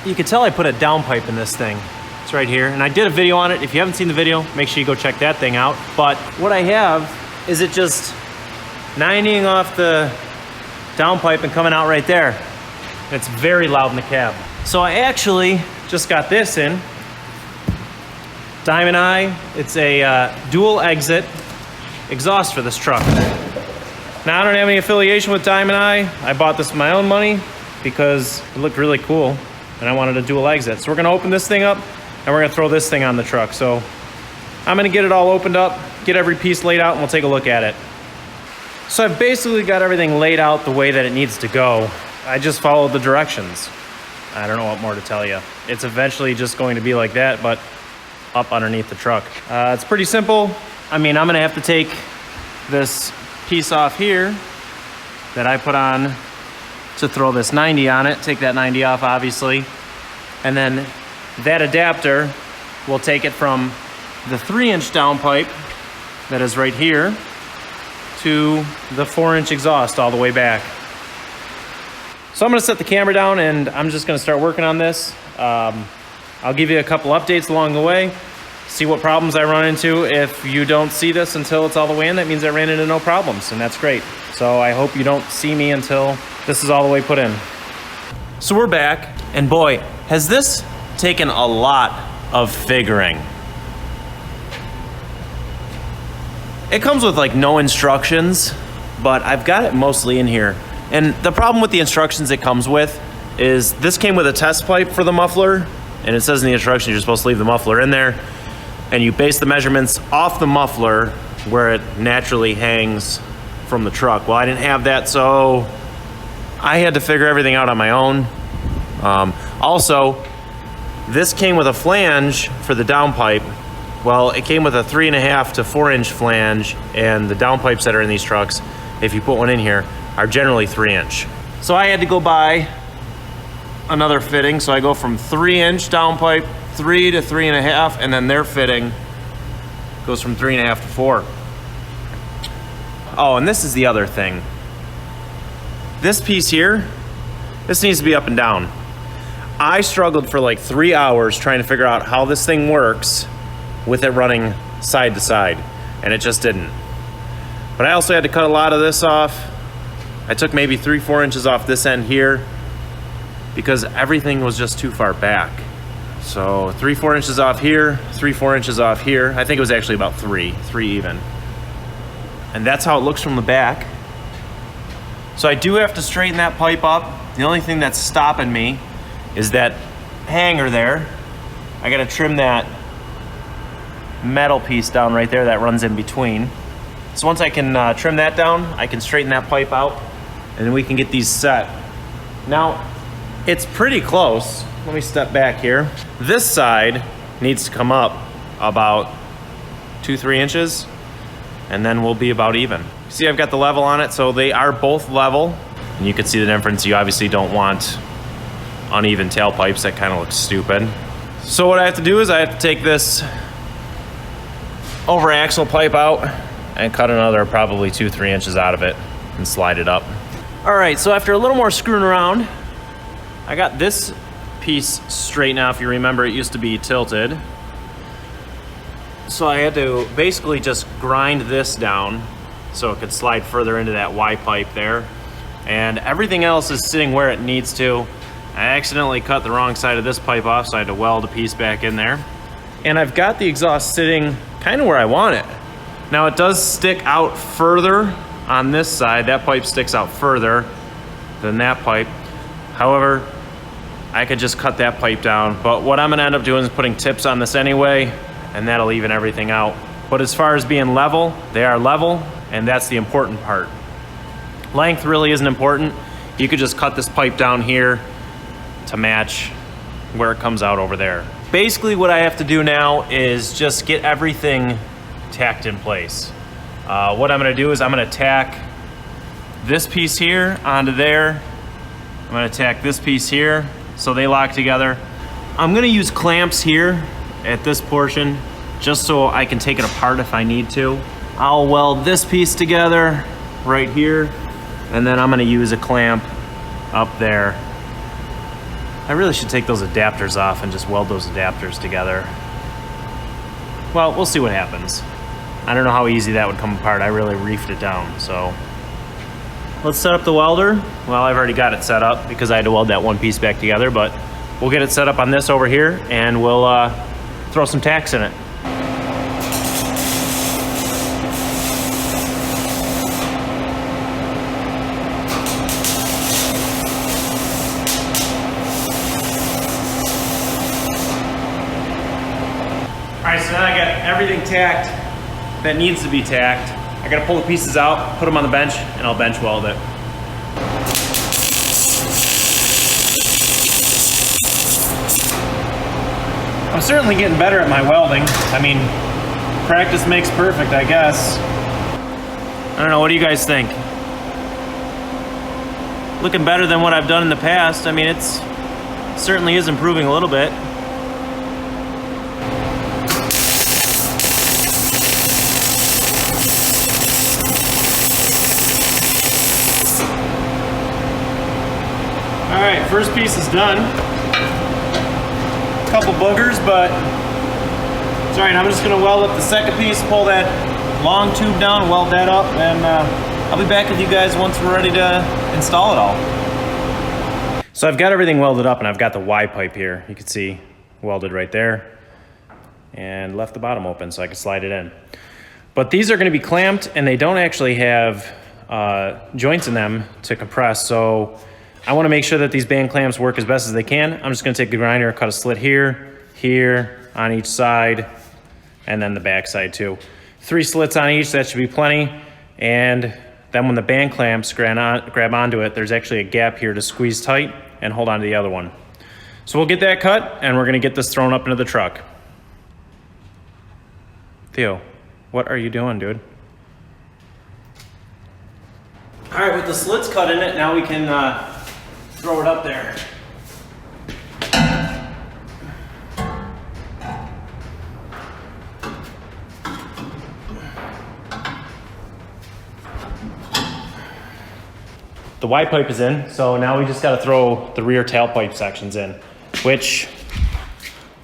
you can tell I put a downpipe in this thing. It's right here, and I did a video on it. If you haven't seen the video, make sure you go check that thing out. But what I have is it just 90ing off the downpipe and coming out right there. It's very loud in the cab. So I actually just got this in. Diamond Eye. It's a dual exit exhaust for this truck. Now, I don't have any affiliation with Diamond Eye. I bought this with my own money because it looked really cool and I wanted a dual exit. So we're gonna open this thing up and we're gonna throw this thing on the truck. So I'm gonna get it all opened up, get every piece laid out, and we'll take a look at it. So I've basically got everything laid out the way that it needs to go. I just followed the directions. I don't know what more to tell you. It's eventually just going to be like that, but up underneath the truck. It's pretty simple. I mean, I'm gonna have to take this piece off here that I put on to throw this 90 on it, take that 90 off obviously, and then that adapter will take it from the 3-inch downpipe that is right here to the 4-inch exhaust all the way back. So I'm gonna set the camera down and I'm just gonna start working on this. I'll give you a couple updates along the way, see what problems I run into. If you don't see this until it's all the way in, that means I ran into no problems, and that's great. So I hope you don't see me until this is all the way put in. So we're back, and boy, has this taken a lot of figuring. It comes with like no instructions, but I've got it mostly in here. And the problem with the instructions it comes with is this came with a test pipe for the muffler, and it says in the instructions you're supposed to leave the muffler in there, and you base the measurements off the muffler where it naturally hangs from the truck. Well, I didn't have that, so I had to figure everything out on my own. Also, this came with a flange for the downpipe. Well, it came with a 3.5 to 4-inch flange, and the downpipes that are in these trucks, if you put one in here, are generally 3-inch. So I had to go buy another fitting, so I go from 3-inch downpipe, 3 to 3.5, and then their fitting goes from 3.5 to 4. Oh, and this is the other thing. This piece here, this needs to be up and down. I struggled for like 3 hours trying to figure out how this thing works with it running side to side, and it just didn't. But I also had to cut a lot of this off. I took maybe 3-4 inches off this end here because everything was just too far back. So 3-4 inches off here, 3-4 inches off here. I think it was actually about three even. And that's how it looks from the back. So I do have to straighten that pipe up. The only thing that's stopping me is that hanger there. I gotta trim that metal piece down right there that runs in between. So once I can trim that down, I can straighten that pipe out, and then we can get these set. Now, it's pretty close. Let me step back here. This side needs to come up about 2-3 inches, and then we'll be about even. See, I've got the level on it, so they are both level. And you can see the difference. You obviously don't want uneven tailpipes. That kind of looks stupid. So what I have to do is I have to take this over axle pipe out and cut another probably 2-3 inches out of it and slide it up. All right, so after a little more screwing around, I got this piece straight now. If you remember, it used to be tilted. So I had to basically just grind this down so it could slide further into that Y pipe there. And everything else is sitting where it needs to. I accidentally cut the wrong side of this pipe off, so I had to weld a piece back in there. And I've got the exhaust sitting kind of where I want it. Now it does stick out further on this side. That pipe sticks out further than that pipe. However, I could just cut that pipe down. But what I'm gonna end up doing is putting tips on this anyway, and that'll even everything out. But as far as being level, they are level, and that's the important part. Length really isn't important. You could just cut this pipe down here to match where it comes out over there. Basically what I have to do now is just get everything tacked in place. What I'm gonna do is I'm gonna tack this piece here onto there. I'm gonna tack this piece here so they lock together. I'm gonna use clamps here at this portion just so I can take it apart if I need to. I'll weld this piece together right here, and then I'm gonna use a clamp up there I really should take those adapters off and just weld those adapters together. Well, we'll see what happens. I don't know how easy that would come apart. I really reefed it down, so. Let's set up the welder. Well, I've already got it set up because I had to weld that one piece back together, but we'll get it set up on this over here and we'll throw some tacks in it. All right, so now I got everything tacked that needs to be tacked. I gotta pull the pieces out, put them on the bench, and I'll bench weld it. I'm certainly getting better at my welding. I mean, practice makes perfect, I guess. I don't know, what do you guys think? Looking better than what I've done in the past. I mean, it certainly is improving a little bit. All right, first piece is done. A couple boogers, but it's all right. I'm just gonna weld up the second piece, pull that long tube down, weld that up, and I'll be back with you guys once we're ready to install it all. So I've got everything welded up and I've got the Y pipe here. You can see welded right there and left the bottom open so I can slide it in. But these are gonna be clamped and they don't actually have joints in them to compress. So I wanna make sure that these band clamps work as best as they can. I'm just gonna take the grinder, cut a slit here, here, on each side, and then the back side too. 3 slits on each, that should be plenty. And then when the band clamps grab onto it, there's actually a gap here to squeeze tight and hold on to the other one. So we'll get that cut and we're gonna get this thrown up into the truck. Theo, what are you doing, dude? All right, with the slits cut in it, now we can throw it up there. The Y pipe is in, so now we just gotta throw the rear tailpipe sections in, which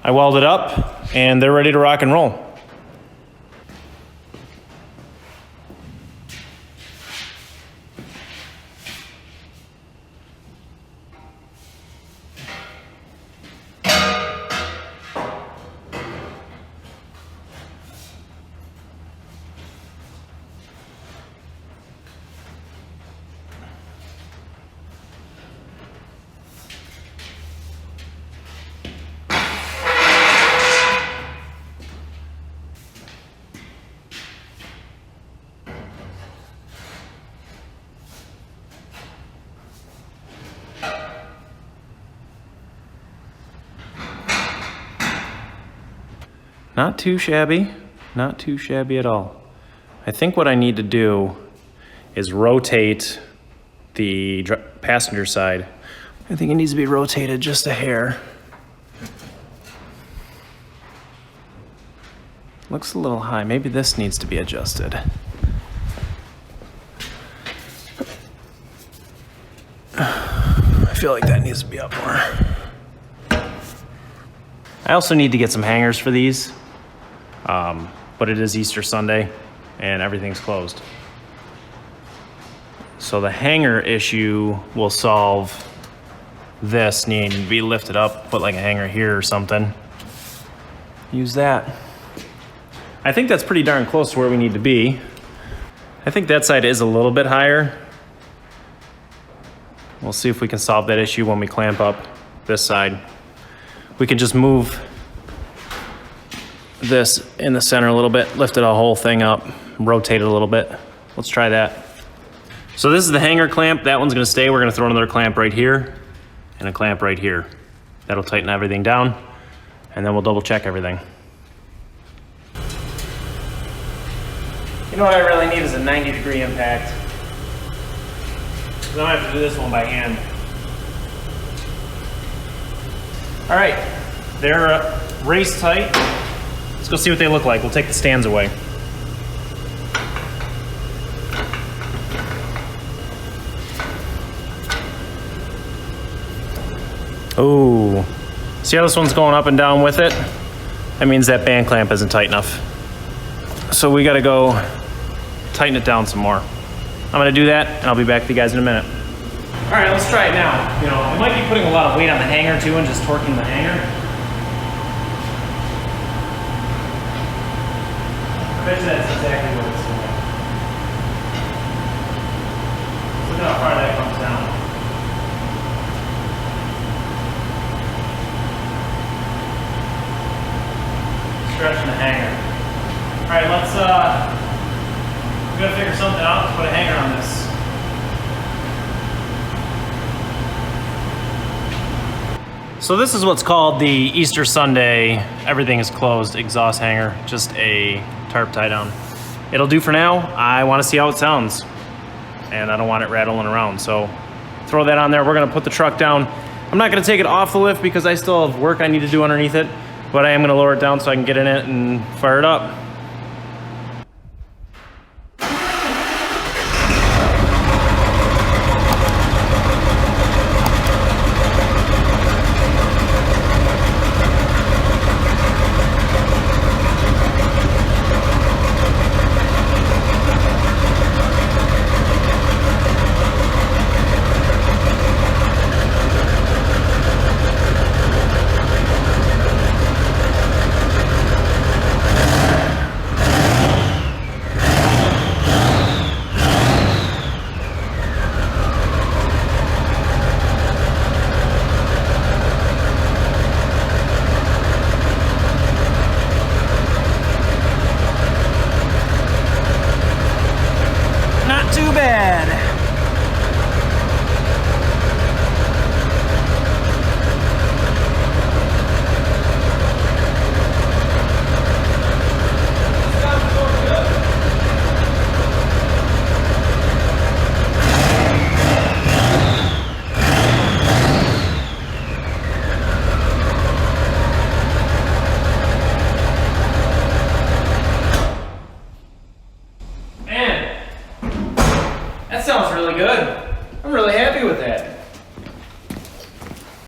I welded up and they're ready to rock and roll. Not too shabby, not too shabby at all. I think what I need to do is rotate the passenger side. I think it needs to be rotated just a hair. Looks a little high, maybe this needs to be adjusted. I feel like that needs to be up more. I also need to get some hangers for these. But it is Easter Sunday and everything's closed. So the hanger issue will solve this needing to be lifted up, put like a hanger here or something. Use that. I think that's pretty darn close to where we need to be. I think that side is a little bit higher. We'll see if we can solve that issue when we clamp up this side. We can just move this in the center a little bit, lift it a whole thing up, rotate it a little bit. Let's try that. So this is the hanger clamp. That one's gonna stay. We're gonna throw another clamp right here and a clamp right here. That'll tighten everything down and then we'll double check everything. You know what I really need is a 90-degree impact. I don't have to do this one by hand. All right, they're race tight. Let's go see what they look like. We'll take the stands away. Oh, see how this one's going up and down with it? That means that band clamp isn't tight enough. So we gotta go tighten it down some more. I'm gonna do that and I'll be back with you guys in a minute. All right, let's try it now. You know, I might be putting a lot of weight on the hanger too and just torquing the hanger. I bet you that's exactly what it's doing. Look how far that comes down. Stretching the hanger. All right, let's, we gotta figure something out. Let's put a hanger on this. So this is what's called the Easter Sunday, everything is closed exhaust hanger, just a tarp tie down. It'll do for now. I want to see how it sounds and I don't want it rattling around. So throw that on there. We're gonna put the truck down. I'm not gonna take it off the lift because I still have work I need to do underneath it, but I am gonna lower it down so I can get in it and fire it up. Too bad. That sounds really good. I'm really happy with that.